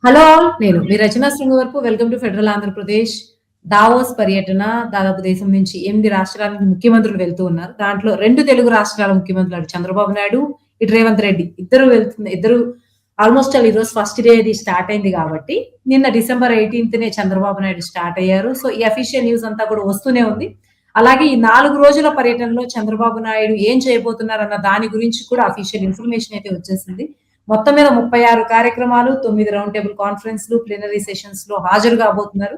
Hello all. నేను మీ Rachana Srungavarapu. Welcome to federal Andhra Pradesh. Davos పర్యటన దాదాపు దేశం నుంచి 8 రాష్ట్రాలకు ముఖ్యమంత్రులు వెళ్తూ ఉన్నారు. దాంట్లో 2 తెలుగు రాష్ట్రాల ముఖ్యమంత్రులు అటు చంద్రబాబు నాయుడు, ఇటు రేవంత్ రెడ్డి ఇద్దరు ఆల్మోస్ట్ ఆల్ ఈరోజు ఫస్ట్ డే అది స్టార్ట్ అయింది కాబట్టి నిన్న డిసెంబర్ 18నే చంద్రబాబు నాయుడు స్టార్ట్ అయ్యారు. సో ఈ అఫీషియల్ న్యూస్ అంతా కూడా వస్తూనే ఉంది. అలాగే ఈ 4 రోజుల పర్యటనలో చంద్రబాబు నాయుడు ఏం చేయబోతున్నారన్న దాని గురించి కూడా అఫీషియల్ ఇన్ఫర్మేషన్ అయితే వచ్చేసింది. మొత్తం మీద 36 కార్యక్రమాలు, 9 రౌండ్ టేబుల్ కాన్ఫరెన్స్‌లు, ప్లీనరీ సెషన్స్‌లో హాజరు కాబోతున్నారు.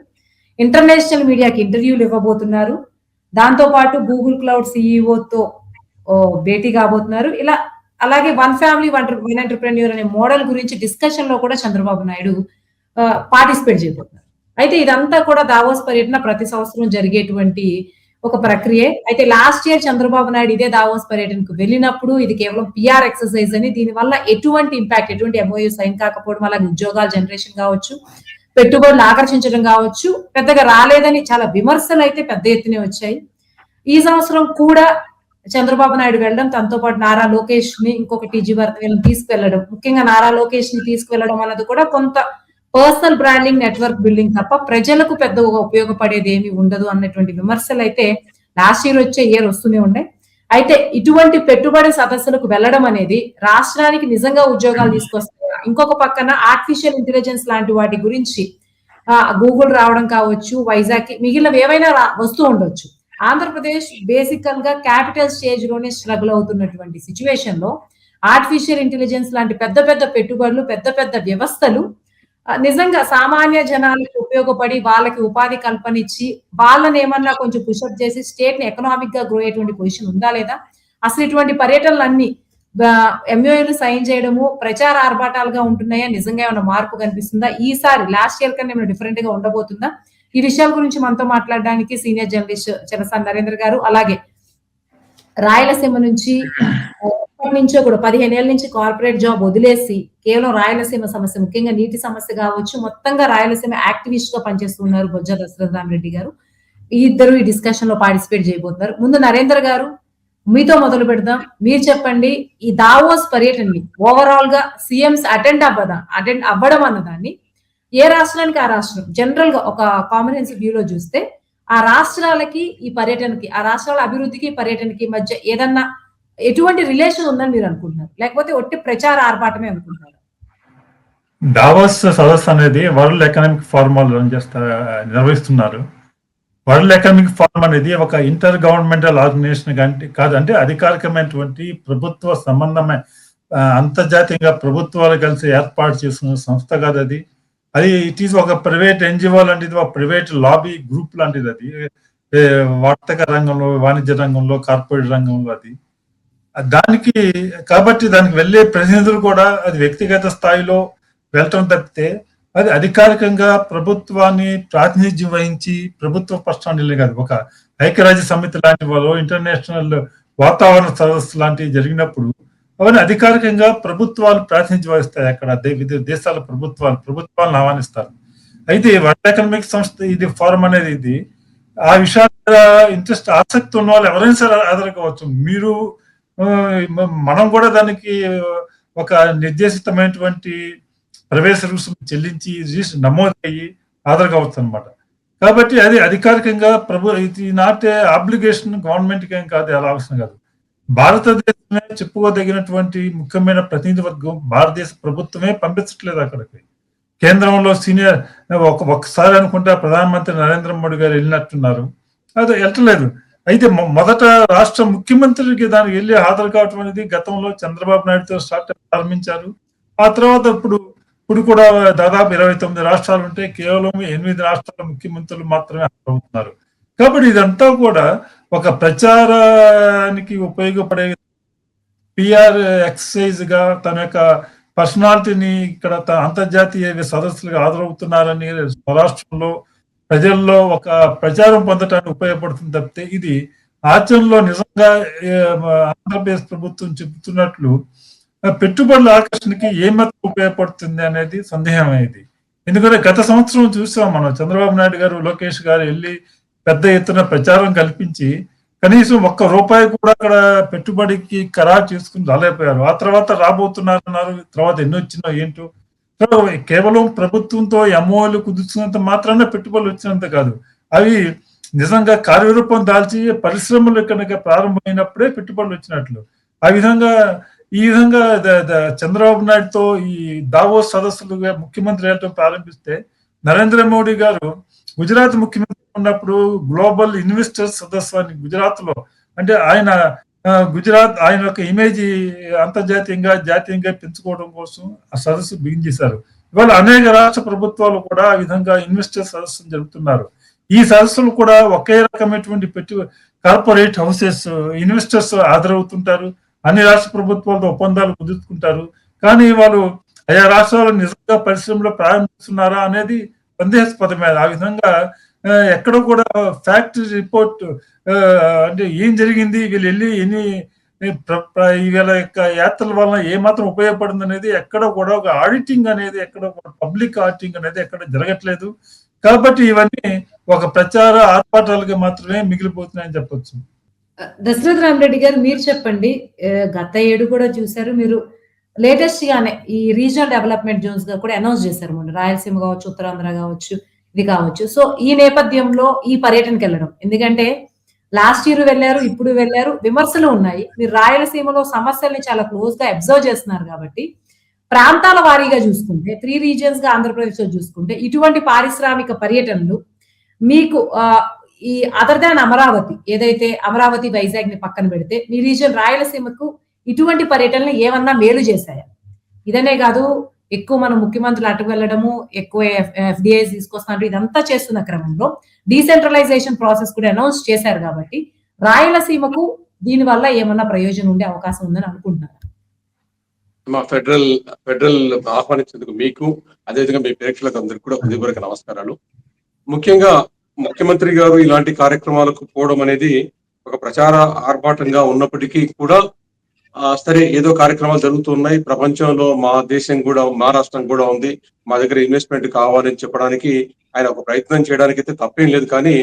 ఇంటర్నేషనల్ మీడియాకి ఇంటర్వ్యూలు ఇవ్వబోతున్నారు. దాంతో పాటు గూగుల్ క్లౌడ్ సీఈఓతో భేటీ కాబోతున్నారు. అలాగే వన్ ఫ్యామిలీ వన్ ఎంటర్‌ప్రెన్యూర్ అనే మోడల్ గురించి డిస్కషన్‌లో కూడా చంద్రబాబు నాయుడు పార్టిసిపేట్ చేయబోతున్నారు. అయితే ఇదంతా కూడా దావోస్ పర్యటన ప్రతి సంవత్సరం జరిగేటువంటి ఒక ప్రక్రియే. అయితే లాస్ట్ ఇయర్ చంద్రబాబు నాయుడు ఇదే దావోస్ పర్యటనకు వెళ్ళినప్పుడు ఇది కేవలం పీఆర్ ఎక్సర్సైజ్ అని, దీనివల్ల ఎటువంటి ఇంపాక్ట్, ఎటువంటి ఎంఓయూ సైన్ కాకపోవడం, అలాగే ఉద్యోగాల జనరేషన్ కావచ్చు, పెట్టుబడులు ఆకర్షించడం కావచ్చు, పెద్దగా రాలేదని చాలా విమర్శలు అయితే పెద్ద ఎత్తునే వచ్చాయి. ఈ సంవత్సరం కూడా చంద్రబాబు నాయుడు వెళ్ళడం, తనతో పాటు నారా లోకేష్ ని, ఇంకొక టీజీ భరత్ వీళ్ళని తీసుకువెళ్ళడం, ముఖ్యంగా నారా లోకేష్ ని తీసుకువెళ్ళడం అన్నది కూడా కొంత పర్సనల్ బ్రాండింగ్, నెట్వర్క్ బిల్డింగ్ తప్ప ప్రజలకు పెద్దగా ఉపయోగపడేది ఏమి ఉండదు అన్నటువంటి విమర్శలు అయితే లాస్ట్ ఇయర్ వచ్చే ఇయర్ వస్తూనే ఉన్నాయి. అయితే ఇటువంటి పెట్టుబడి సదస్సులకు వెళ్ళడం అనేది రాష్ట్రానికి నిజంగా ఉద్యోగాలు తీసుకొస్తాయి. ఇంకొక పక్కన ఆర్టిఫిషియల్ ఇంటెలిజెన్స్ లాంటి వాటి గురించి గూగుల్ రావడం కావచ్చు, వైజాగ్ మిగిలినవి ఏవైనా వస్తూ ఉండొచ్చు. ఆంధ్రప్రదేశ్ బేసికల్ గా క్యాపిటల్ స్టేజ్ లోనే స్ట్రగుల్ అవుతున్నటువంటి సిచ్యువేషన్ లో ఆర్టిఫిషియల్ ఇంటెలిజెన్స్ లాంటి పెద్ద పెద్ద పెట్టుబడులు, పెద్ద పెద్ద వ్యవస్థలు నిజంగా సామాన్య జనాలకు ఉపయోగపడి వాళ్ళకి ఉపాధి కల్పనిచ్చి వాళ్ళని ఏమన్నా కొంచెం పుషప్ చేసి స్టేట్ ని ఎకనామిక్ గా గ్రో అయ్యేటువంటి పొజిషన్ ఉందా లేదా? అసలు ఇటువంటి పర్యటనలన్నీ ఎంఓయూలు సైన్ చేయడము ప్రచార ఆర్భాటాలుగా ఉంటున్నాయా? నిజంగా ఏమైనా మార్పు కనిపిస్తుందా? ఈసారి లాస్ట్ ఇయర్ కన్నా ఏమైనా డిఫరెంట్ గా ఉండబోతుందా? ఈ విషయాల గురించి మనతో మాట్లాడడానికి సీనియర్ జర్నలిస్ట్ చలసాని నరేంద్ర గారు, అలాగే రాయలసీమ నుంచి ఎప్పటి నుంచో కూడా 15 ఏళ్ల నుంచి కార్పొరేట్ జాబ్ వదిలేసి కేవలం రాయలసీమ సమస్య, ముఖ్యంగా నీటి సమస్య కావచ్చు, మొత్తంగా రాయలసీమ యాక్టివిస్ట్ గా పనిచేస్తున్నారు బొజ్జ దశరథరామరెడ్డి గారు. ఈ ఇద్దరు ఈ డిస్కషన్ లో పార్టిసిపేట్ చేయబోతున్నారు. ముందు నరేంద్ర గారు, మీతో మొదలు పెడదాం. మీరు చెప్పండి, ఈ దావోస్ పర్యటనని ఓవరాల్ గా సీఎంస్ అటెండ్ అవ్వడం అన్నదాన్ని ఏ రాష్ట్రానికి ఆ రాష్ట్రం జనరల్ గా ఒక కాంప్రహెన్సివ్ వ్యూలో చూస్తే ఆ రాష్ట్రాలకి ఈ పర్యటనకి, ఆ రాష్ట్రాల అభివృద్ధికి పర్యటనకి మధ్య ఏదన్నా ఎటువంటి రిలేషన్ ఉందని మీరు అనుకుంటున్నారు, లేకపోతే ఒట్టి ప్రచార ఆర్భాటమే అనుకుంటున్నారు? దావోస్ సదస్సు అనేది వరల్డ్ ఎకనామిక్ ఫోరం నిర్వహిస్తున్నారు. వరల్డ్ ఎకనామిక్ ఫోరం అనేది ఒక ఇంటర్ గవర్నమెంటల్ ఆర్గనైజేషన్ కాదంటే అధికారికమైనటువంటి ప్రభుత్వ సంబంధమైన అంతర్జాతీయంగా ప్రభుత్వాలు కలిసి ఏర్పాటు చేస్తున్న సంస్థ కాదు అది. ఇట్ ఈస్ ఒక ప్రైవేట్ ఎన్జిఓ లాంటిది, ఒక ప్రైవేట్ లాబీ గ్రూప్ లాంటిది. అది వర్తక రంగంలో, వాణిజ్య రంగంలో, కార్పొరేట్ రంగంలో అది. కాబట్టి దానికి వెళ్లే ప్రతినిధులు కూడా అది వ్యక్తిగత స్థాయిలో వెళ్ళటం తప్పితే అది అధికారికంగా ప్రభుత్వాన్ని ప్రాతినిధ్యం వహించి ప్రభుత్వ పక్షాన్ని కాదు. ఒక ఐక్యరాజ్య సమితి లాంటి వాళ్ళు, ఇంటర్నేషనల్ వాతావరణ సదస్సు లాంటివి జరిగినప్పుడు అవన్నీ అధికారికంగా ప్రభుత్వాలు ప్రాతినిధ్యం వహిస్తాయి. అక్కడ వివిధ దేశాల ప్రభుత్వాలను ఆహ్వానిస్తారు. అయితే వరల్డ్ ఎకనామిక్ సంస్థ ఇది ఫోరం అనేది ఇది ఆ విషయాల ఇంట్రెస్ట్, ఆసక్తి ఉన్న వాళ్ళు ఎవరైనా సరే హాజరుకోవచ్చు. మనం కూడా దానికి ఒక నిర్దేశితమైనటువంటి ప్రవేశ రుసుము చెల్లించి నమోదయ్యి హాజరు కావచ్చు అనమాట. కాబట్టి అది అధికారికంగా ఇది నాట్ ఏ ఆబ్లిగేషన్ గవర్నమెంట్ ఏం కాదు, అలా అవసరం కాదు. భారతదేశమే చెప్పుకోదగినటువంటి ముఖ్యమైన ప్రతినిధి వర్గం భారతదేశ ప్రభుత్వమే పంపించట్లేదు అక్కడికి. కేంద్రంలో సీనియర్ ఒక్కసారి అనుకుంటే ప్రధానమంత్రి నరేంద్ర మోడీ గారు వెళ్ళినట్టున్నారు, అది వెళ్ళట్లేదు. అయితే మొదట రాష్ట్ర ముఖ్యమంత్రికి దానికి వెళ్ళి హాజరు కావటం అనేది గతంలో చంద్రబాబు నాయుడుతో ప్రారంభించారు. ఆ తర్వాత ఇప్పుడు కూడా దాదాపు 29 రాష్ట్రాలు ఉంటే కేవలం 8 రాష్ట్రాల ముఖ్యమంత్రులు మాత్రమే హాజరవుతున్నారు. కాబట్టి ఇదంతా కూడా ఒక ప్రచారానికి ఉపయోగపడే పిఆర్ ఎక్సర్సైజ్ గా తన యొక్క పర్సనాలిటీని ఇక్కడ అంతర్జాతీయ సదస్సులకు హాజరవుతున్నారని స్వరాష్ట్రంలో ప్రజల్లో ఒక ప్రచారం పొందటానికి ఉపయోగపడుతుంది తప్పితే ఇది ఆచరణలో నిజంగా ఆంధ్రప్రదేశ్ ప్రభుత్వం చెబుతున్నట్లు పెట్టుబడుల ఆకర్షణకి ఏమాత్రం ఉపయోగపడుతుంది అనేది సందేహం అయింది. ఎందుకంటే గత సంవత్సరం చూసాం మనం, చంద్రబాబు నాయుడు గారు, లోకేష్ గారు వెళ్ళి పెద్ద ఎత్తున ప్రచారం కల్పించి కనీసం ₹1 కూడా అక్కడ పెట్టుబడికి ఖరారు చేసుకుని రాలేకపోయారు. ఆ తర్వాత రాబోతున్నారన్నారు, తర్వాత ఎన్ని వచ్చినా ఏంటో సో కేవలం ప్రభుత్వంతో ఎంఓలు కుదుర్చున్నంత మాత్రాన పెట్టుబడులు వచ్చినంత కాదు. అవి నిజంగా కార్యరూపం దాల్చి పరిశ్రమలు కనుక ప్రారంభమైనప్పుడే పెట్టుబడులు వచ్చినట్లు. ఆ విధంగా ఈ విధంగా చంద్రబాబు నాయుడుతో ఈ దావోస్ సదస్సులుగా ముఖ్యమంత్రి వెళ్ళటం ప్రారంభిస్తే, నరేంద్ర మోడీ గారు గుజరాత్ ముఖ్యమంత్రి ఉన్నప్పుడు గ్లోబల్ ఇన్వెస్టర్స్ సదస్సు అని గుజరాత్‌లో, అంటే ఆయన గుజరాత్ ఆయన యొక్క ఇమేజ్ అంతర్జాతీయంగా, జాతీయంగా పెంచుకోవడం కోసం ఆ సదస్సు బిగిన్ చేశారు. ఇవాళ అనేక రాష్ట్ర ప్రభుత్వాలు కూడా ఆ విధంగా ఇన్వెస్టర్ సదస్సులు జరుపుతున్నారు. ఈ సదస్సులు కూడా ఒకే రకమైనటువంటి కార్పొరేట్ హౌసెస్ ఇన్వెస్టర్స్ హాజరవుతుంటారు. అన్ని రాష్ట్ర ప్రభుత్వాలతో ఒప్పందాలు కుదుర్చుకుంటారు. కానీ వాళ్ళు ఆయా రాష్ట్రాలు నిజంగా పరిశ్రమలు ప్రారంభిస్తున్నారా అనేది సందేహాస్పదమే. ఆ విధంగా ఎక్కడ కూడా ఫ్యాక్ట్ రిపోర్ట్ అంటే ఏం జరిగింది, వీళ్ళు వెళ్ళి ఎన్ని వీళ్ళ యొక్క యాత్రల వలన ఏమాత్రం ఉపయోగపడింది అనేది ఎక్కడ కూడా ఒక ఆడిటింగ్ అనేది, ఎక్కడ పబ్లిక్ ఆడిటింగ్ అనేది ఎక్కడ జరగట్లేదు. కాబట్టి ఇవన్నీ ఒక ప్రచార ఆర్భాటాలుగా మాత్రమే మిగిలిపోతున్నాయని చెప్పొచ్చు. దశరథ్ రామరెడ్డి గారు, మీరు చెప్పండి. గత ఏడు కూడా చూసారు మీరు, లేటెస్ట్ గానే ఈ రీజనల్ డెవలప్మెంట్ జోన్స్ గా కూడా అనౌన్స్ చేశారు. మొన్న రాయలసీమ కావచ్చు, ఉత్తరాంధ్ర కావచ్చు, ఇది కావచ్చు. సో ఈ నేపథ్యంలో ఈ పర్యటనకి వెళ్ళడం, ఎందుకంటే లాస్ట్ ఇయర్ వెళ్ళారు, ఇప్పుడు వెళ్ళారు, విమర్శలు ఉన్నాయి. మీరు రాయలసీమలో సమస్యల్ని చాలా క్లోజ్ గా అబ్జర్వ్ చేస్తున్నారు కాబట్టి, ప్రాంతాల వారీగా చూసుకుంటే 3 రీజియన్స్ గా ఆంధ్రప్రదేశ్ లో చూసుకుంటే ఇటువంటి పారిశ్రామిక పర్యటనలు మీకు ఈ అదర్ దాన్ అమరావతి, ఏదైతే అమరావతి వైజాగ్ ని పక్కన పెడితే మీ రీజియన్ రాయలసీమకు ఇటువంటి పర్యటనలు ఏమన్నా మేలు చేశాయా? ఇదనే కాదు, ఎక్కువ మన ముఖ్యమంత్రులు అటు వెళ్ళడము, ఎక్కువ ఎఫ్డిఐస్ తీసుకొస్తున్నారు, ఇదంతా చేస్తున్న క్రమంలో డీసెంట్రలైజేషన్ ప్రాసెస్ కూడా అనౌన్స్ చేశారు కాబట్టి రాయలసీమకు దీని వల్ల ఏమన్నా ప్రయోజనం ఉండే అవకాశం ఉందని అనుకుంటున్నారు? మా ఫెడరల్ ఆహ్వానించేందుకు మీకు, అదేవిధంగా మీ ప్రేక్షకులకు అందరికీ కూడా హృదయపూర్వక నమస్కారాలు. ముఖ్యంగా ముఖ్యమంత్రి గారు ఇలాంటి కార్యక్రమాలకు పోవడం అనేది ఒక ప్రచార ఆర్భాటంగా ఉన్నప్పటికీ కూడా సరే, ఏదో కార్యక్రమాలు జరుగుతున్నాయి, ప్రపంచంలో మా దేశం కూడా, మా రాష్ట్రం కూడా ఉంది, మా దగ్గర ఇన్వెస్ట్మెంట్ కావాలని చెప్పడానికి ఆయన ఒక ప్రయత్నం చేయడానికి అయితే తప్పేం లేదు. కానీ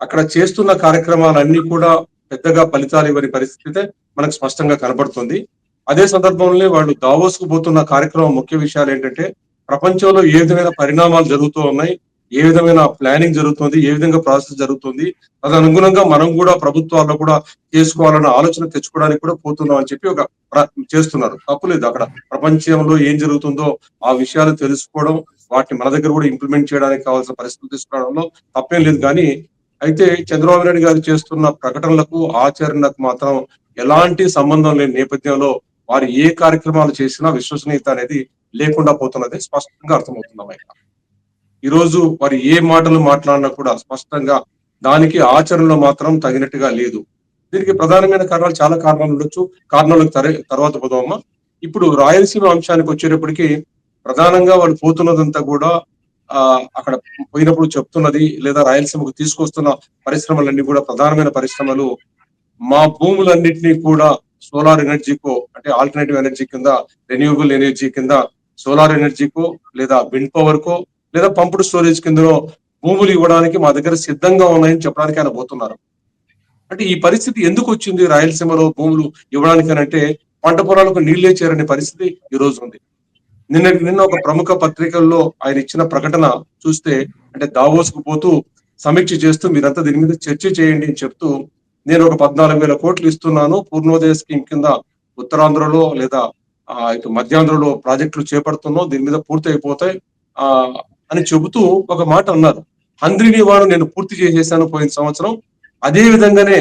అక్కడ చేస్తున్న కార్యక్రమాలన్నీ కూడా పెద్దగా ఫలితాలు ఇవ్వని పరిస్థితి మనకు స్పష్టంగా కనబడుతుంది. అదే సందర్భంలో వాళ్ళు దావోస్ కు పోతున్న కార్యక్రమం ముఖ్య విషయాలు ఏంటంటే, ప్రపంచంలో ఏ విధమైన పరిణామాలు జరుగుతూ ఉన్నాయి, ఏ విధమైన ప్లానింగ్ జరుగుతుంది, ఏ విధంగా ప్రాసెస్ జరుగుతుంది, తదనుగుణంగా మనం కూడా ప్రభుత్వాల్లో కూడా చేసుకోవాలన్న ఆలోచన తెచ్చుకోవడానికి కూడా పోతున్నాం అని చెప్పి ఒక చేస్తున్నారు. తప్పులేదు. అక్కడ ప్రపంచంలో ఏం జరుగుతుందో ఆ విషయాలు తెలుసుకోవడం, వాటిని మన దగ్గర కూడా ఇంప్లిమెంట్ చేయడానికి కావాల్సిన పరిస్థితులు తీసుకురావడంలో తప్పేం లేదు. కానీ అయితే చంద్రబాబు నాయుడు గారు చేస్తున్న ప్రకటనలకు, ఆచరణకు మాత్రం ఎలాంటి సంబంధం లేని నేపథ్యంలో వారు ఏ కార్యక్రమాలు చేసినా విశ్వసనీయత అనేది లేకుండా పోతున్నది స్పష్టంగా అర్థమవుతుంది. ఈ రోజు వారు ఏ మాటలు మాట్లాడినా కూడా స్పష్టంగా దానికి ఆచరణలో మాత్రం తగినట్టుగా లేదు. దీనికి ప్రధానమైన కారణాలు, చాలా కారణాలు ఉండొచ్చు. కారణాలకు తర్వాత పోదామా. ఇప్పుడు రాయలసీమ అంశానికి వచ్చేటప్పటికి ప్రధానంగా వాళ్ళు పోతున్నదంతా కూడా అక్కడ పోయినప్పుడు చెప్తున్నది, లేదా రాయలసీమకు తీసుకొస్తున్న పరిశ్రమలన్నీ కూడా ప్రధానమైన పరిశ్రమలు, మా భూములన్నింటినీ కూడా సోలార్ ఎనర్జీకో, అంటే ఆల్టర్నేటివ్ ఎనర్జీ కింద, రెన్యూవబుల్ ఎనర్జీ కింద, సోలార్ ఎనర్జీకో లేదా విండ్ పవర్ కో లేదా పంపుడు స్టోరేజ్ కిందలో భూములు ఇవ్వడానికి మా దగ్గర సిద్ధంగా ఉన్నాయని చెప్పడానికి ఆయన పోతున్నారు. అంటే ఈ పరిస్థితి ఎందుకు వచ్చింది రాయలసీమలో భూములు ఇవ్వడానికి అని అంటే, పంట పొలాలకు నీళ్లే చేరని పరిస్థితి ఈ రోజు ఉంది. నిన్న ఒక ప్రముఖ పత్రికల్లో ఆయన ఇచ్చిన ప్రకటన చూస్తే, అంటే దావోస్ కు పోతూ సమీక్ష చేస్తూ మీరంతా దీని మీద చర్చ చేయండి అని చెప్తూ, నేను ఒక 14,000 కోట్లు ఇస్తున్నాను పూర్ణోదయ స్కీమ్ కింద, ఉత్తరాంధ్రలో లేదా ఇటు మధ్యాంధ్రలో ప్రాజెక్టులు చేపడుతున్నాం, దీని మీద పూర్తి అయిపోతాయి అని చెబుతూ ఒక మాట అన్నారు. హంద్రిని వారు నేను పూర్తి చేసేసాను పోయిన సంవత్సరం, అదే విధంగానే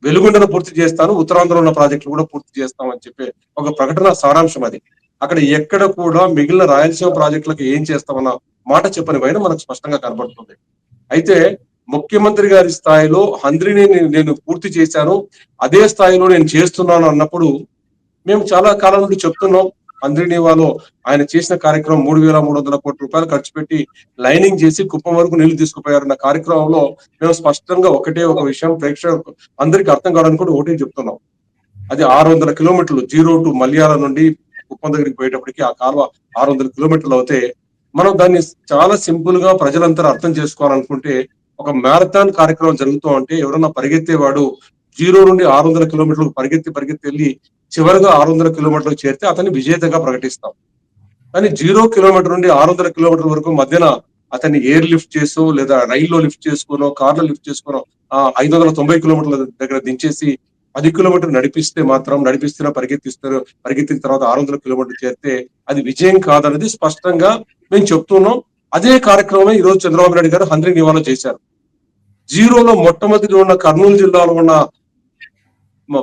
వెలుగొండను పూర్తి చేస్తాను, ఉత్తరాంధ్రలో ఉన్న ప్రాజెక్టులు కూడా పూర్తి చేస్తాం అని చెప్పే ఒక ప్రకటన సారాంశం అది. అక్కడ ఎక్కడ కూడా మిగిలిన రాయలసీమ ప్రాజెక్టులకు ఏం చేస్తామన్న మాట చెప్పని పైన మనకు స్పష్టంగా కనబడుతుంది. అయితే ముఖ్యమంత్రి గారి స్థాయిలో హంద్రిని నేను పూర్తి చేశాను, అదే స్థాయిలో నేను చేస్తున్నాను అన్నప్పుడు మేము చాలా కాలం నుండి చెప్తున్నాం. హంద్రినీవాలో ఆయన చేసిన కార్యక్రమం 3,300 కోట్ల రూపాయలు ఖర్చు పెట్టి లైనింగ్ చేసి కుప్పం వరకు నీళ్లు తీసుకుపోయారన్న కార్యక్రమంలో మేము స్పష్టంగా ఒకటే ఒక విషయం ప్రేక్షకులకు అందరికీ అర్థం కావడానికి కూడా ఒకటే చెప్తున్నాం. అది 600 కిలోమీటర్లు, 0 to మల్యాల నుండి కుప్పం దగ్గరికి పోయేటప్పటికి ఆ కాలువ 600 కిలోమీటర్లు అవుతే, మనం దాన్ని చాలా సింపుల్ గా ప్రజలంతా అర్థం చేసుకోవాలనుకుంటే, ఒక మ్యారథాన్ కార్యక్రమం జరుగుతూ ఉంటే ఎవరన్నా పరిగెత్తేవాడు 0 నుండి 600 కిలోమీటర్లకు పరిగెత్తి వెళ్ళి చివరిగా 600 కిలోమీటర్లకు చేరితే అతన్ని విజేతగా ప్రకటిస్తాం. కానీ 0 కిలోమీటర్ నుండి 600 కిలోమీటర్ వరకు మధ్యన అతన్ని ఎయిర్ లిఫ్ట్ చేసో లేదా రైల్లో లిఫ్ట్ చేసుకోనో కార్లో లిఫ్ట్ చేసుకోనో 590 కిలోమీటర్ల దగ్గర దించేసి 10 కిలోమీటర్లు నడిపిస్తున్నా పరిగెత్తిన తర్వాత 600 కిలోమీటర్లు చేరితే అది విజయం కాదనేది స్పష్టంగా మేము చెప్తున్నాం. అదే కార్యక్రమం ఈ రోజు చంద్రబాబు నాయుడు గారు హంద్రీ నివారణ చేశారు. 0లో మొట్టమొదటి ఉన్న కర్నూలు జిల్లాలో ఉన్న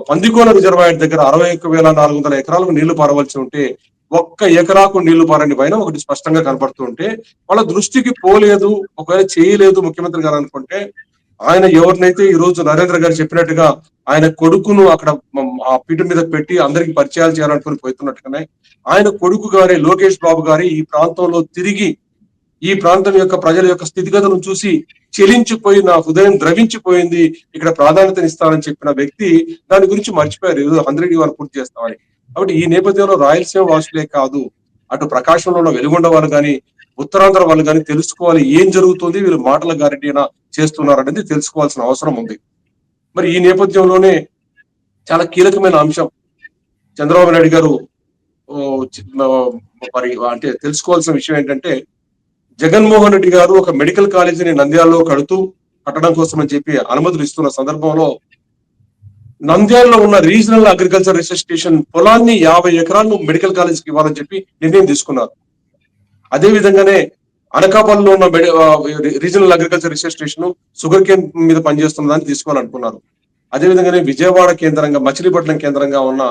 పందికోన రిజర్వాయర్ దగ్గర 61,400 ఎకరాలకు నీళ్లు పారవలసి ఉంటే ఒక్క ఎకరాకు నీళ్లు పారని పైన ఒకటి స్పష్టంగా కనపడుతూ ఉంటే వాళ్ళ దృష్టికి పోలేదు, ఒకవేళ చేయలేదు ముఖ్యమంత్రి గారు అనుకుంటే, ఆయన ఎవరినైతే ఈ రోజు నరేంద్ర గారు చెప్పినట్టుగా ఆయన కొడుకును అక్కడ ఆ పీఠం మీద పెట్టి అందరికి పరిచయాలు చేయాలనుకుని పోతున్నట్టుగానే ఆయన కొడుకు గారి లోకేష్ బాబు గారి ఈ ప్రాంతంలో తిరిగి ఈ ప్రాంతం యొక్క ప్రజల యొక్క స్థితిగతులను చూసి చెలించిపోయి నా హృదయం ద్రవించిపోయింది, ఇక్కడ ప్రాధాన్యతనిస్తానని చెప్పిన వ్యక్తి దాని గురించి మర్చిపోయారు. 100 వాళ్ళు పూర్తి చేస్తామని. కాబట్టి ఈ నేపథ్యంలో రాయలసీమ వాసులే కాదు, అటు ప్రకాశంలో ఉన్న వెలుగొండ వాళ్ళు కానీ ఉత్తరాంధ్ర వాళ్ళు కానీ తెలుసుకోవాలి ఏం జరుగుతుంది, వీళ్ళు మాటల గారెంటీనా చేస్తున్నారు అనేది తెలుసుకోవాల్సిన అవసరం ఉంది. మరి ఈ నేపథ్యంలోనే చాలా కీలకమైన అంశం చంద్రబాబు నాయుడు గారు మరి అంటే తెలుసుకోవాల్సిన విషయం ఏంటంటే, జగన్మోహన్ రెడ్డి గారు ఒక మెడికల్ కాలేజీని నంద్యాలలో కట్టడం కోసం అని చెప్పి అనుమతులు ఇస్తున్న సందర్భంలో నంద్యాలలో ఉన్న రీజనల్ అగ్రికల్చర్ రీసెర్చ్ స్టేషన్ పొలాన్ని 50 ఎకరాలను మెడికల్ కాలేజీకి ఇవ్వాలని చెప్పి నిర్ణయం తీసుకున్నారు. అదే విధంగానే అనకాపల్లిలో ఉన్న regional agriculture research station sugar cane మీద పనిచేస్తున్న దాన్ని తీసుకోవాలనుకున్నారు. అదేవిధంగానే విజయవాడ కేంద్రంగా మచిలీపట్నం కేంద్రంగా ఉన్న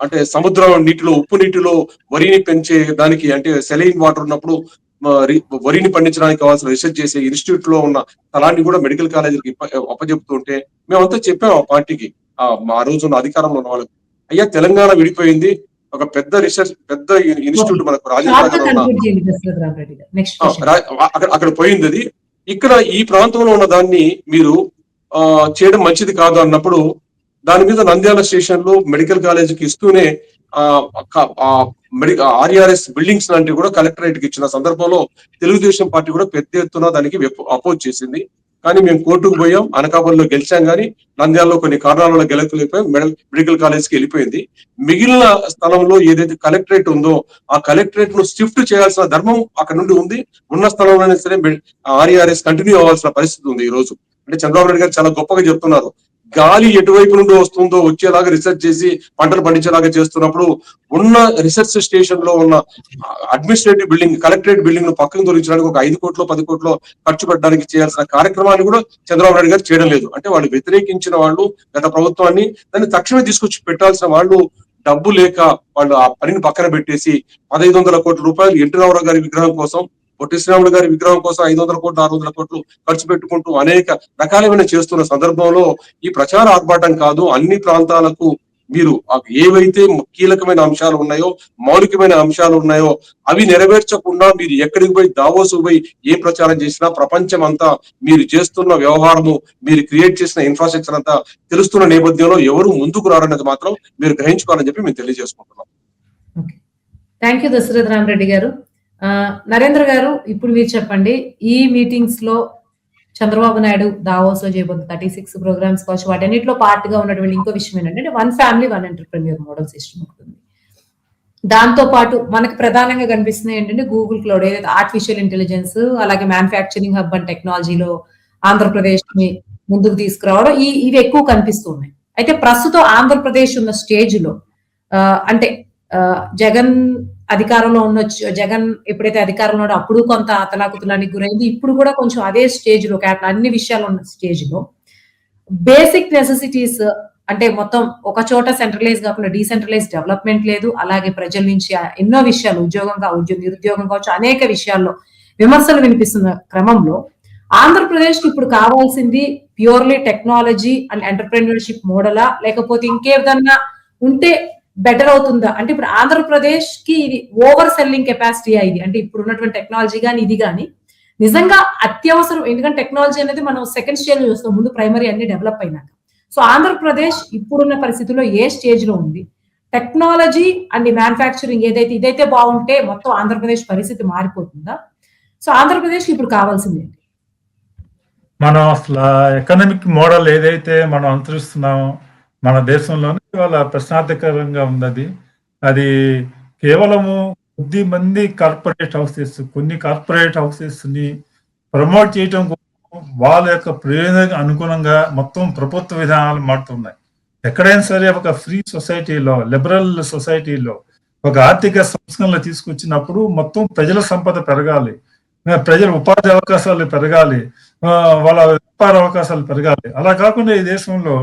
అంటే సముద్రం నీటిలో ఉప్పు నీటిలో వరిని పెంచే దానికి అంటే సెలైన్ వాటర్ ఉన్నప్పుడు వరిని పండించడానికి కావాల్సిన రీసెర్చ్ చేసే ఇన్స్టిట్యూట్ లో ఉన్న స్థలాన్ని కూడా మెడికల్ కాలేజీకి అప్పచెప్తుంటే మేమంతా చెప్పాం ఆ పార్టీకి, ఆ రోజు ఉన్న అధికారంలో ఉన్న వాళ్ళకి, అయ్యా తెలంగాణ విడిపోయింది, ఒక పెద్ద రీసెర్చ్ పెద్ద ఇన్స్టిట్యూట్ మనకు అక్కడ పోయింది. అది ఇక్కడ ఈ ప్రాంతంలో ఉన్న దాన్ని మీరు చేయడం మంచిది కాదు అన్నప్పుడు దాని మీద నంద్యాల స్టేషన్ లో మెడికల్ కాలేజీకి ఇస్తూనే ఆర్ఆర్ఎస్ బిల్డింగ్స్ లాంటివి కూడా కలెక్టరేట్ కి ఇచ్చిన సందర్భంలో తెలుగుదేశం పార్టీ కూడా పెద్ద ఎత్తున దానికి అపోజ్ చేసింది. కానీ మేము కోర్టుకు పోయాం, అనకాపల్లిలో గెలిచాం, కానీ నంద్యాలలో కొన్ని కారణాలలో గెలకలేకపోయాం, మెడికల్ కాలేజ్కి వెళ్ళిపోయింది. మిగిలిన స్థలంలో ఏదైతే కలెక్టరేట్ ఉందో ఆ కలెక్టరేట్ ను షిఫ్ట్ చేయాల్సిన ధర్మం అక్కడ నుండి ఉంది. ఉన్న స్థలంలోనే సరే ఆర్ఆర్ఎస్ కంటిన్యూ అవ్వాల్సిన పరిస్థితి ఉంది. ఈ రోజు అంటే చంద్రబాబు నాయుడు గారు చాలా గొప్పగా చెప్తున్నారు, గాలి ఎటువైపు నుండి వస్తుందో వచ్చేలాగా రీసెర్చ్ చేసి పంటలు పండించేలాగా చేస్తున్నప్పుడు ఉన్న రీసెర్చ్ స్టేషన్ లో ఉన్న అడ్మినిస్ట్రేటివ్ బిల్డింగ్ కలెక్టరేట్ బిల్డింగ్ ను పక్కన తొలగించడానికి ఒక 5 కోట్లు 10 కోట్లు ఖర్చు పెట్టడానికి చేయాల్సిన కార్యక్రమాన్ని కూడా చంద్రబాబు నాయుడు గారు చేయడం లేదు. అంటే వాళ్ళు వ్యతిరేకించిన వాళ్ళు గత ప్రభుత్వాన్ని దాన్ని తక్షణమే తీసుకొచ్చి పెట్టాల్సిన వాళ్ళు డబ్బు లేక వాళ్ళు ఆ పనిని పక్కన పెట్టేసి 1,500 కోట్ల రూపాయలు ఎన్టీ రామారావు గారి విగ్రహం కోసం, పొట్టి శ్రీరాములు గారి విగ్రహం కోసం 500 కోట్లు 600 కోట్లు ఖర్చు పెట్టుకుంటూ అనేక రకాలైన చేస్తున్న సందర్భంలో ఈ ప్రచార ఆర్భాటం కాదు, అన్ని ప్రాంతాలకు మీరు ఏవైతే కీలకమైన అంశాలు ఉన్నాయో మౌలికమైన అంశాలు ఉన్నాయో అవి నెరవేర్చకుండా మీరు ఎక్కడికి పోయి దావోసు పోయి ఏ ప్రచారం చేసినా ప్రపంచం అంతా మీరు చేస్తున్న వ్యవహారము మీరు క్రియేట్ చేసిన ఇన్ఫ్రాస్ట్రక్చర్ అంతా తెలుస్తున్న నేపథ్యంలో ఎవరు ముందుకు రారన్నది మాత్రం మీరు గ్రహించుకోవాలని చెప్పి మేము తెలియజేసుకుంటున్నాం. థ్యాంక్ యూ దశరథ రామరెడ్డి గారు. నరేంద్ర గారు, ఇప్పుడు మీరు చెప్పండి, ఈ మీటింగ్స్ లో చంద్రబాబు నాయుడు దావోస్ లో చేయబోతున్న 36 ప్రోగ్రామ్స్ కావచ్చు, వాటన్నిటిలో పార్ట్ గా ఉన్నటువంటి ఇంకో విషయం ఏంటంటే 1 ఫ్యామిలీ 1 ఎంటర్‌ప్రెన్యూర్ మోడల్ సిస్టమ్ ఉంటుంది. దాంతో పాటు మనకు ప్రధానంగా కనిపిస్తుంది ఏంటంటే గూగుల్ క్లౌడ్, ఏదైతే ఆర్టిఫిషియల్ ఇంటెలిజెన్స్ అలాగే మ్యానుఫ్యాక్చరింగ్ హబ్ అండ్ టెక్నాలజీలో ఆంధ్రప్రదేశ్ ని ముందుకు తీసుకురావడం ఇవి ఎక్కువ కనిపిస్తున్నాయి. అయితే ప్రస్తుతం ఆంధ్రప్రదేశ్ ఉన్న స్టేజ్ లో అంటే జగన్ అధికారంలో ఉండొచ్చు, జగన్ ఎప్పుడైతే అధికారంలో ఉండో అప్పుడు కొంత అతలాకుతలానికి గురైంది, ఇప్పుడు కూడా కొంచెం అదే స్టేజ్ లో అన్ని విషయాలు ఉన్న స్టేజ్ లో బేసిక్ నెసెసిటీస్ అంటే మొత్తం ఒక చోట సెంట్రలైజ్ కాకుండా డీసెంట్రలైజ్ డెవలప్మెంట్ లేదు. అలాగే ప్రజల నుంచి ఎన్నో విషయాలు నిరుద్యోగం కావచ్చు, అనేక విషయాల్లో విమర్శలు వినిపిస్తున్న క్రమంలో ఆంధ్రప్రదేశ్ కి ఇప్పుడు కావాల్సింది ప్యూర్లీ టెక్నాలజీ అండ్ ఎంటర్‌ప్రెన్యూర్‌షిప్ మోడలా, లేకపోతే ఇంకేదన్నా ఉంటే బెటర్ అవుతుందా? అంటే ఇప్పుడు ఆంధ్రప్రదేశ్ కి ఇది ఓవర్ సెల్లింగ్ కెపాసిటీ ఇది, అంటే ఇప్పుడు ఉన్నటువంటి టెక్నాలజీ కానీ ఇది కానీ నిజంగా అత్యవసరం. ఎందుకంటే టెక్నాలజీ అనేది మనం సెకండ్ స్టేజ్ లో చూస్తాం, ముందు ప్రైమరీ అన్ని డెవలప్ అయినాక. సో ఆంధ్రప్రదేశ్ ఇప్పుడున్న పరిస్థితుల్లో ఏ స్టేజ్ లో ఉంది? టెక్నాలజీ అండ్ మ్యానుఫ్యాక్చరింగ్ ఇదైతే బాగుంటే మొత్తం ఆంధ్రప్రదేశ్ పరిస్థితి మారిపోతుందా? సో ఆంధ్రప్రదేశ్ కి ఇప్పుడు కావాల్సింది మనం అసలు ఎకనామిక్ మోడల్ ఏదైతే మనం అనుసరిస్తున్నామో మన దేశంలోనే ఇవాళ ప్రశ్నార్థకరంగా ఉంది. అది కేవలము కొద్ది మంది కార్పొరేట్ హౌసెస్, కొన్ని కార్పొరేట్ హౌసెస్ ని ప్రమోట్ చేయటం కోసం వాళ్ళ యొక్క ప్రయోజనానికి అనుగుణంగా మొత్తం ప్రభుత్వ విధానాలు మారుతున్నాయి. ఎక్కడైనా సరే ఒక ఫ్రీ సొసైటీలో, లిబరల్ సొసైటీలో ఒక ఆర్థిక సంస్కరణలు తీసుకొచ్చినప్పుడు మొత్తం ప్రజల సంపద పెరగాలి, ప్రజల ఉపాధి అవకాశాలు పెరగాలి, వాళ్ళ వ్యాపార అవకాశాలు పెరగాలి. అలా కాకుండా ఈ దేశంలో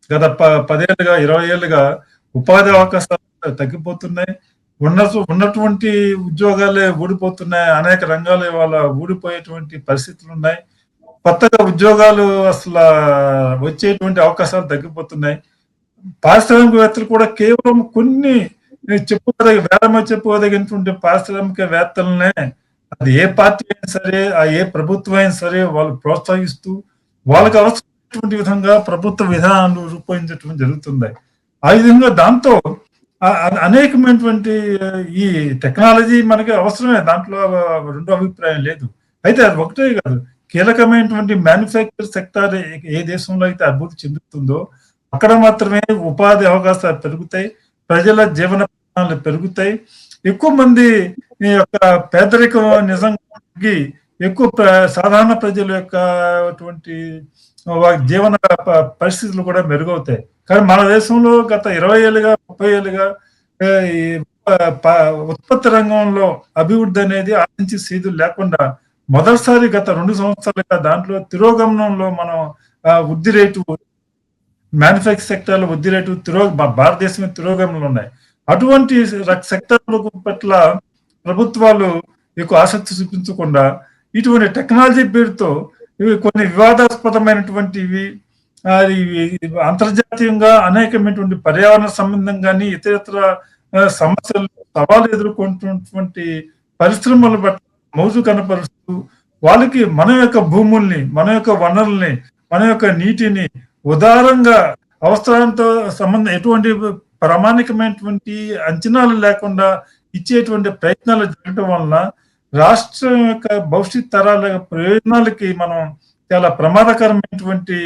గత 10 ఏళ్ళుగా 20 ఏళ్ళుగా ఉపాధి అవకాశాలు తగ్గిపోతున్నాయి. ఉన్నటువంటి ఉద్యోగాలే ఊడిపోతున్నాయి. అనేక రంగాలు ఇవాళ ఊడిపోయేటువంటి పరిస్థితులు ఉన్నాయి. కొత్తగా ఉద్యోగాలు అసలు వచ్చేటువంటి అవకాశాలు తగ్గిపోతున్నాయి. పారిశ్రామికవేత్తలు కూడా కేవలం కొన్ని చెప్పుకోదగినటువంటి పారిశ్రామికవేత్తలనే, అది ఏ పార్టీ అయినా సరే, ఏ ప్రభుత్వం అయినా సరే, వాళ్ళు ప్రోత్సహిస్తూ వాళ్ళకి అవసరమైనటువంటి విధంగా ప్రభుత్వ విధానాలు రూపొందించడం జరుగుతుంది. ఆ విధంగా దాంతో అనేకమైనటువంటి ఈ టెక్నాలజీ మనకి అవసరమే, దాంట్లో రెండో అభిప్రాయం లేదు. అయితే అది ఒకటే కాదు, కీలకమైనటువంటి మ్యానుఫ్యాక్చర్ సెక్టార్ ఏ దేశంలో అయితే అభివృద్ధి చెందుతుందో అక్కడ మాత్రమే ఉపాధి అవకాశాలు పెరుగుతాయి, ప్రజల జీవన ప్రమాణాలు పెరుగుతాయి, ఎక్కువ మంది ఈ యొక్క పేదరికం నిజంగా ఎక్కువ సాధారణ ప్రజల యొక్క జీవన పరిస్థితులు కూడా మెరుగవుతాయి. కానీ మన దేశంలో గత 20 ఏళ్ళుగా 30 ఏళ్ళుగా ఈ ఉత్పత్తి రంగంలో అభివృద్ధి అనేది ఆశించి సీదులు లేకుండా మొదటిసారి గత 2 సంవత్సరాలుగా దాంట్లో తిరోగమనంలో మనం వృద్ధి రేటు, మ్యానుఫ్యాక్చర్ సెక్టర్ లో వృద్ధి రేటు భారతదేశం తిరోగమనంలో ఉన్నాయి. అటువంటి సెక్టర్ల పట్ల ప్రభుత్వాలు ఎక్కువ ఆసక్తి చూపించకుండా ఇటువంటి టెక్నాలజీ పేరుతో ఇవి కొన్ని వివాదాస్పదమైనటువంటివి, అంతర్జాతీయంగా అనేకమైనటువంటి పర్యావరణ సంబంధం కానీ ఇతర సమస్యలు సవాలు ఎదుర్కొంటున్నటువంటి పరిశ్రమల పట్ల మౌజు కనపరుస్తూ వాళ్ళకి మన యొక్క భూముల్ని, మన యొక్క వనరుల్ని, మన యొక్క నీటిని ఉదారంగా అవసరాలతో ఎటువంటి ప్రామాణికమైనటువంటి అంచనాలు లేకుండా ఇచ్చేటువంటి ప్రయత్నాలు జరగడం వలన రాష్ట్రం యొక్క భవిష్యత్ తరాల ప్రయోజనాలకి మనం చాలా ప్రమాదకరమైనటువంటి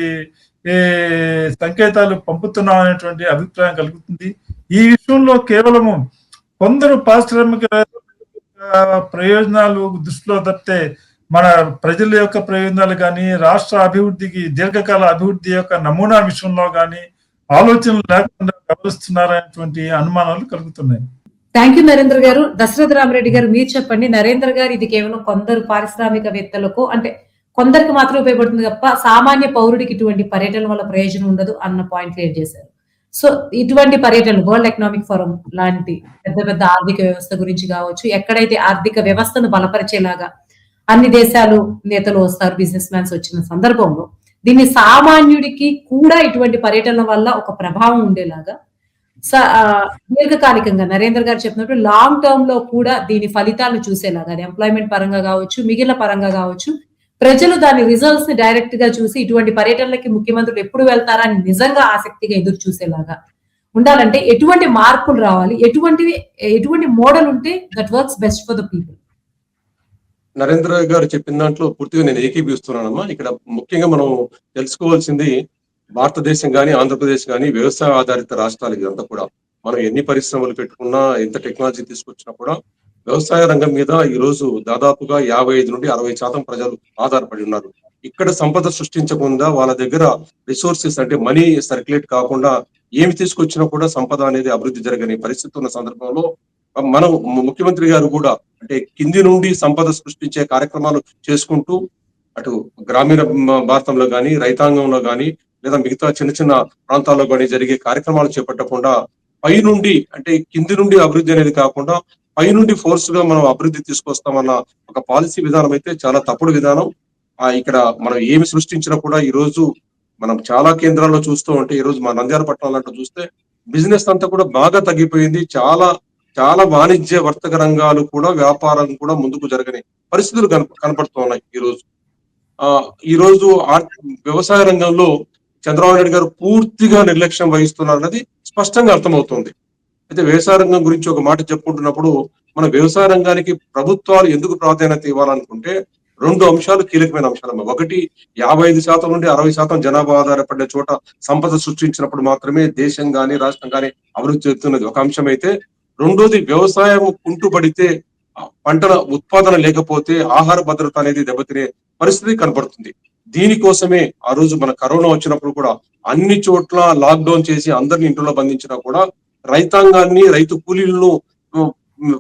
సంకేతాలు పంపుతున్నాం అనేటువంటి అభిప్రాయం కలుగుతుంది. ఈ విషయంలో కేవలము కొందరు పారిశ్రామిక ప్రయోజనాలు దృష్టిలో తప్పితే మన ప్రజల యొక్క ప్రయోజనాలు కానీ, రాష్ట్ర అభివృద్ధికి, దీర్ఘకాల అభివృద్ధి యొక్క నమూనా విషయంలో కానీ ఆలోచనలు లేకుండా వ్యవహరిస్తున్నారనేటువంటి అనుమానాలు కలుగుతున్నాయి. థ్యాంక్ యూ నరేంద్ర గారు. దశరథ రామరెడ్డి గారు, మీరు చెప్పండి. నరేంద్ర గారు ఇది కేవలం కొందరు పారిశ్రామికవేత్తలకు, అంటే కొందరికి మాత్రం ఉపయోగపడుతుంది తప్ప సామాన్య పౌరుడికి ఇటువంటి పర్యటన వల్ల ప్రయోజనం ఉండదు అన్న పాయింట్ క్లియర్ చేశారు. సో ఇటువంటి పర్యటనలు వరల్డ్ ఎకనామిక్ ఫోరం లాంటి పెద్ద పెద్ద ఆర్థిక వ్యవస్థ గురించి కావచ్చు, ఎక్కడైతే ఆర్థిక వ్యవస్థను బలపరిచేలాగా అన్ని దేశాలు నేతలు వస్తారు, బిజినెస్ మ్యాన్స్ వచ్చిన సందర్భంలో దీన్ని సామాన్యుడికి కూడా ఇటువంటి పర్యటనల వల్ల ఒక ప్రభావం ఉండేలాగా దీర్ఘకాలికంగా నరేంద్ర గారు చెప్పినట్టు లాంగ్ టర్మ్ లో కూడా దీని ఫలితాలను చూసేలాగా, అది ఎంప్లాయ్మెంట్ పరంగా కావచ్చు, మిగిలిన పరంగా కావచ్చు, ప్రజలు దాని రిజల్ట్స్ ని డైరెక్ట్ గా చూసి ఇటువంటి పర్యటనలకి ముఖ్యమంత్రులు ఎప్పుడు వెళ్తారా అని నిజంగా ఆసక్తిగా ఎదురు చూసేలాగా ఉండాలంటే ఎటువంటి మార్పులు రావాలి, ఎటువంటి మోడల్ ఉంటే that works best for the people? Narendra గారు చెప్పిన దాంట్లో పూర్తిగా నేను ఏకీభవిస్తున్నానమ్మా. ఇక్కడ ముఖ్యంగా మనం తెలుసుకోవాల్సింది, భారతదేశం కానీ ఆంధ్రప్రదేశ్ కానీ వ్యవసాయ ఆధారిత రాష్ట్రాలు ఇదంతా కూడా. మనం ఎన్ని పరిశ్రమలు పెట్టుకున్నా, ఎంత టెక్నాలజీ తీసుకొచ్చినా కూడా వ్యవసాయ రంగం మీద ఈ రోజు దాదాపుగా 55 నుండి 60% ప్రజలు ఆధారపడి ఉన్నారు. ఇక్కడ సంపద సృష్టించకుండా వాళ్ళ దగ్గర రిసోర్సెస్ అంటే మనీ సర్క్యులేట్ కాకుండా ఏమి తీసుకొచ్చినా కూడా సంపద అనేది అభివృద్ధి జరగని పరిస్థితి ఉన్న సందర్భంలో మనం ముఖ్యమంత్రి గారు కూడా అంటే కింది నుండి సంపద సృష్టించే కార్యక్రమాలు చేసుకుంటూ అటు గ్రామీణ భారతంలో కానీ, రైతాంగంలో కానీ, లేదా మిగతా చిన్న చిన్న ప్రాంతాల్లో కానీ జరిగే కార్యక్రమాలు చేపట్టకుండా పై నుండి అంటే కింది నుండి అభివృద్ధి అనేది కాకుండా పై నుండి ఫోర్స్ గా మనం అభివృద్ధి తీసుకొస్తామన్న ఒక పాలసీ విధానం అయితే చాలా తప్పుడు విధానం. ఇక్కడ మనం ఏమి సృష్టించినా కూడా ఈ రోజు మనం చాలా కేంద్రాల్లో చూస్తూ ఉంటే, ఈ రోజు మా నంద్యాల పట్టణం లాంటి చూస్తే బిజినెస్ అంతా కూడా బాగా తగ్గిపోయింది. చాలా చాలా వాణిజ్య వర్తక రంగాలు కూడా, వ్యాపారం కూడా ముందుకు జరగని పరిస్థితులు కనపడుతూ ఉన్నాయి. ఈ రోజు వ్యవసాయ రంగంలో చంద్రబాబు నాయుడు గారు పూర్తిగా నిర్లక్ష్యం వహిస్తున్నారు అన్నది స్పష్టంగా అర్థమవుతుంది. అయితే వ్యవసాయ రంగం గురించి ఒక మాట చెప్పుకుంటున్నప్పుడు, మన వ్యవసాయ రంగానికి ప్రభుత్వాలు ఎందుకు ప్రాధాన్యత ఇవ్వాలనుకుంటే 2 అంశాలు కీలకమైన అంశాలు. ఒకటి, 55% నుండి 60% జనాభా ఆధారపడే చోట సంపద సృష్టించినప్పుడు మాత్రమే దేశం కానీ రాష్ట్రం కానీ అభివృద్ధి చెందుతున్నది ఒక అంశం అయితే, రెండోది వ్యవసాయం కుంటుపడితే పంటల ఉత్పాదన లేకపోతే ఆహార భద్రత అనేది దెబ్బతినే పరిస్థితి కనపడుతుంది. దీనికోసమే ఆ రోజు మన కరోనా వచ్చినప్పుడు కూడా అన్ని చోట్ల లాక్డౌన్ చేసి అందరిని ఇంట్లో బంధించినా కూడా రైతాంగాన్ని, రైతు కూలీలను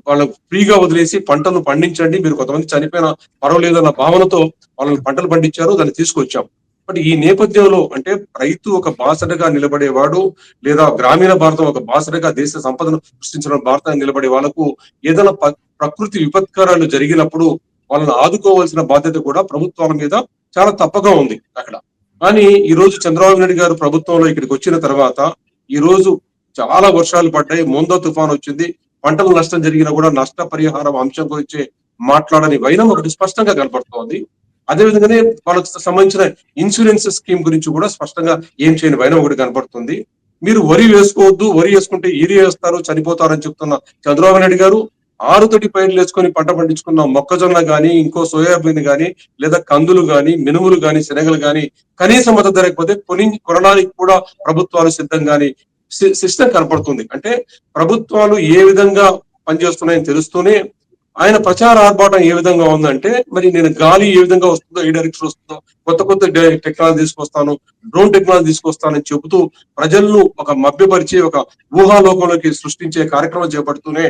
వాళ్ళకు ఫ్రీగా వదిలేసి పంటను పండించండి, మీరు కొంతమంది చనిపోయినా పర్వాలేదు అన్న భావనతో వాళ్ళని పంటలు పండించారు, దాన్ని తీసుకొచ్చాం. బట్ ఈ నేపథ్యంలో అంటే రైతు ఒక బాసటగా నిలబడేవాడు, లేదా గ్రామీణ భారతం ఒక బాసటగా దేశ సంపదను సృష్టించిన భారతాన్ని నిలబడే వాళ్ళకు ఏదైనా ప్రకృతి విపత్కరాలు జరిగినప్పుడు వాళ్ళని ఆదుకోవాల్సిన బాధ్యత కూడా ప్రభుత్వాల మీద చాలా తప్పగా ఉంది అక్కడ. కానీ ఈ రోజు చంద్రబాబు నాయుడు గారు ప్రభుత్వంలో ఇక్కడికి వచ్చిన తర్వాత ఈ రోజు చాలా వర్షాలు పడ్డాయి, మోందో తుఫాన్ వచ్చింది, పంటల నష్టం జరిగినా కూడా నష్ట పరిహారం అంశం గురించి మాట్లాడని వైనం ఒకటి స్పష్టంగా కనపడుతోంది. అదేవిధంగానే వాళ్ళకి సంబంధించిన ఇన్సూరెన్స్ స్కీమ్ గురించి కూడా స్పష్టంగా ఏం చేయని వైనం ఒకటి కనపడుతుంది. మీరు వరి వేసుకోవద్దు, వరి వేసుకుంటే యూరియా వేస్తారు, చనిపోతారని చెప్తున్న చంద్రబాబు నాయుడు గారు ఆరుతడి పైర్లు వేసుకొని పంట పండించుకున్న మొక్కజొన్న గాని, ఇంకో సోయాబీన్ గాని, లేదా కందులు గాని, మినుములు గాని, శనగలు గాని కనీస మద్దతు ధరకపోతే కొనడానికి కూడా ప్రభుత్వాలు సిద్ధంగాని సిస్టమ్ కనపడుతుంది. అంటే ప్రభుత్వాలు ఏ విధంగా పనిచేస్తున్నాయని తెలుస్తూనే ఆయన ప్రచార ఆర్భాటం ఏ విధంగా ఉందంటే, మరి నేను గాలి ఏ విధంగా వస్తుందో, ఏ డైరెక్షన్ వస్తుందో, కొత్త కొత్త టెక్నాలజీ తీసుకొస్తాను, డ్రోన్ టెక్నాలజీ తీసుకొస్తానని చెబుతూ ప్రజలను ఒక మభ్యపరిచే ఒక ఊహాలోకంలోకి సృష్టించే కార్యక్రమం చేపడుతూనే